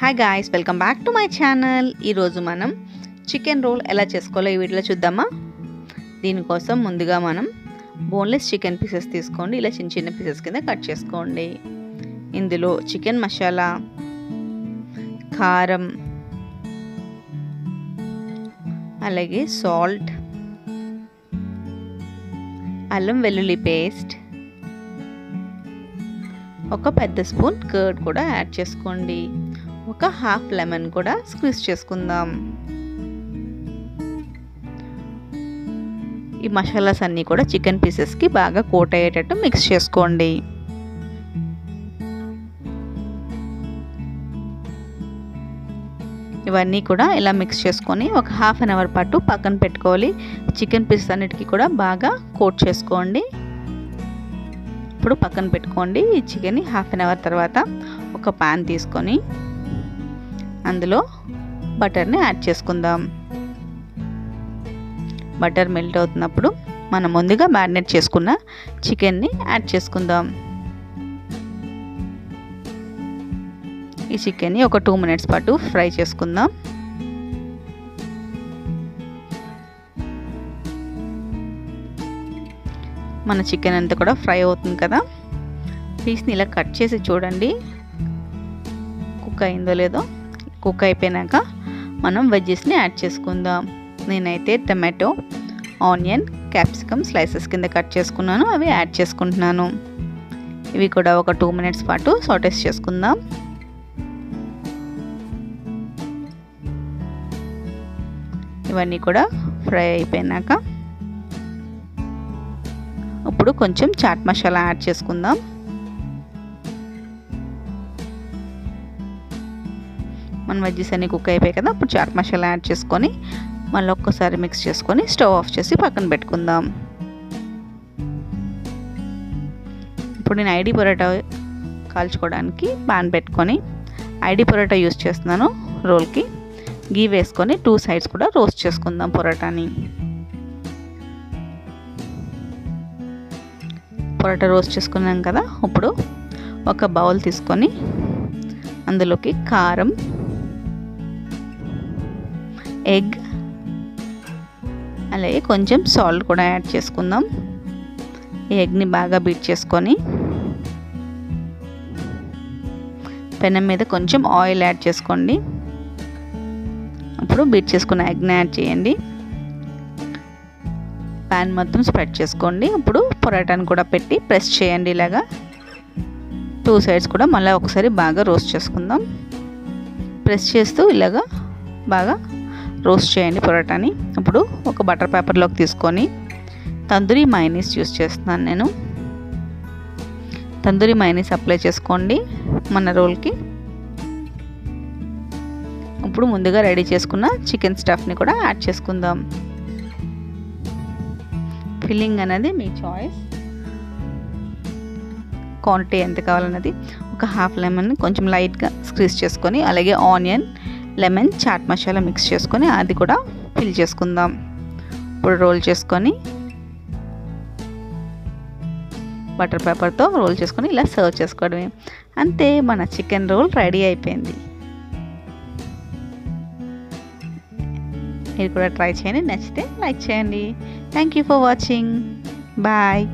Hi guys, welcome back to my channel. ఈరోజు మనం chicken roll ఎలా చేసుకోవాలో ఈ వీడియోలో చూద్దామా. దీనికోసం ముందుగా మనం బోన్లెస్ చికెన్ పీసెస్ తీసుకోండి. ఇలా చిన్న చిన్న పీసెస్ కింద కట్ చేసుకోండి. ఇందులో చికెన్ మసాలా, కారం, అలాగే సాల్ట్, అల్లం వెల్లుల్లి పేస్ట్, ఒక పెద్ద స్పూన్ కర్డ్ కూడా యాడ్ చేసుకోండి. ఒక హాఫ్ లెమన్ కూడా స్క్వీజ్ చేసుకుందాం. ఈ మసాలాస్ అన్నీ కూడా చికెన్ పీసెస్కి బాగా కోట్ అయ్యేటట్టు మిక్స్ చేసుకోండి. ఇవన్నీ కూడా ఇలా మిక్స్ చేసుకొని ఒక హాఫ్ అన్ అవర్ పాటు పక్కన పెట్టుకోవాలి. చికెన్ పీసెస్ అన్నిటికీ కూడా బాగా కోట్ చేసుకోండి. ఇప్పుడు పక్కన పెట్టుకోండి. ఈ చికెన్ని హాఫ్ అన్ అవర్ తర్వాత ఒక పాన్ తీసుకొని అందులో బటర్ని యాడ్ చేసుకుందాం. బటర్ మెల్ట్ అవుతున్నప్పుడు మనం ముందుగా మ్యారినేట్ చేసుకున్న చికెన్ని యాడ్ చేసుకుందాం. ఈ చికెన్ని ఒక 2 మినిట్స్ పాటు ఫ్రై చేసుకుందాం. మన చికెన్ అంతా కూడా ఫ్రై అవుతుంది కదా. పీస్ని ఇలా కట్ చేసి చూడండి కుక్ అయిందో లేదో. కుక్ అయిపోయాక మనం వెజ్జెస్ని యాడ్ చేసుకుందాం. నేనైతే టమాటో, ఆనియన్, క్యాప్సికమ్ స్లైసెస్ కింద కట్ చేసుకున్నాను. అవి యాడ్ చేసుకుంటున్నాను. ఇవి కూడా ఒక 2 మినిట్స్ పాటు సాటేస్ చేసుకుందాం. ఇవన్నీ కూడా ఫ్రై అయిపోయాక ఇప్పుడు కొంచెం చాట్ మసాలా యాడ్ చేసుకుందాం. మన వెజ్జెస్ అన్నీ కుక్ అయిపోయాయి కదా. ఇప్పుడు చాట్ మసాలా యాడ్ చేసుకొని మళ్ళీ ఒక్కసారి మిక్స్ చేసుకొని స్టవ్ ఆఫ్ చేసి పక్కన పెట్టుకుందాం. ఇప్పుడు నేను ఐడి పొరాటా కాల్చుకోవడానికి పాన్ పెట్టుకొని ఐడి పొరాటా యూస్ చేస్తున్నాను. రోల్కి గీ వేసుకొని 2 సైడ్స్ కూడా రోస్ట్ చేసుకుందాం పొరాటాని. పొరాటా రోస్ట్ చేసుకున్నాం కదా. ఇప్పుడు ఒక బౌల్ తీసుకొని అందులోకి కారం, ఎగ్, అలాగే కొంచెం సాల్ట్ కూడా యాడ్ చేసుకుందాం. ఈ ఎగ్ని బాగా బీట్ చేసుకొని పెనం మీద కొంచెం ఆయిల్ యాడ్ చేసుకోండి. అప్పుడు బీట్ చేసుకున్న ఎగ్ని యాడ్ చేయండి. ప్యాన్ మొత్తం స్ప్రెడ్ చేసుకోండి. ఇప్పుడు పొరాటాను కూడా పెట్టి ప్రెస్ చేయండి. ఇలాగా 2 సైడ్స్ కూడా మళ్ళీ ఒకసారి బాగా రోస్ట్ చేసుకుందాం. ప్రెస్ చేస్తూ ఇలాగా బాగా రోస్ట్ చేయండి పొరాటాని. ఇప్పుడు ఒక బటర్ పేపర్లోకి తీసుకొని తందూరి మయోనీస్ యూస్ చేస్తున్నాను నేను. తందూరి మయోనీస్ అప్లై చేసుకోండి మన రోల్కి. ఇప్పుడు ముందుగా రెడీ చేసుకున్న చికెన్ స్టఫ్ని కూడా యాడ్ చేసుకుందాం. ఫిల్లింగ్ అనేది మీ చాయిస్, క్వాంటిటీ ఎంత కావాలన్నది. ఒక హాఫ్ లెమన్ కొంచెం లైట్గా స్క్వీజ్ చేసుకొని అలాగే onion, lemon, chaat masala mix చేసుకొని అది కూడా ఫిల్ చేసుకుందాం. ఇప్పుడు రోల్ చేసుకొని బటర్ పేపర్తో రోల్ చేసుకొని ఇలా సర్వ్ చేసుకోవడమే. అంతే, మన చికెన్ రోల్ రెడీ అయిపోయింది. మీరు కూడా ట్రై చేయండి. నచ్చితే లైక్ చేయండి. Thank you for watching. Bye.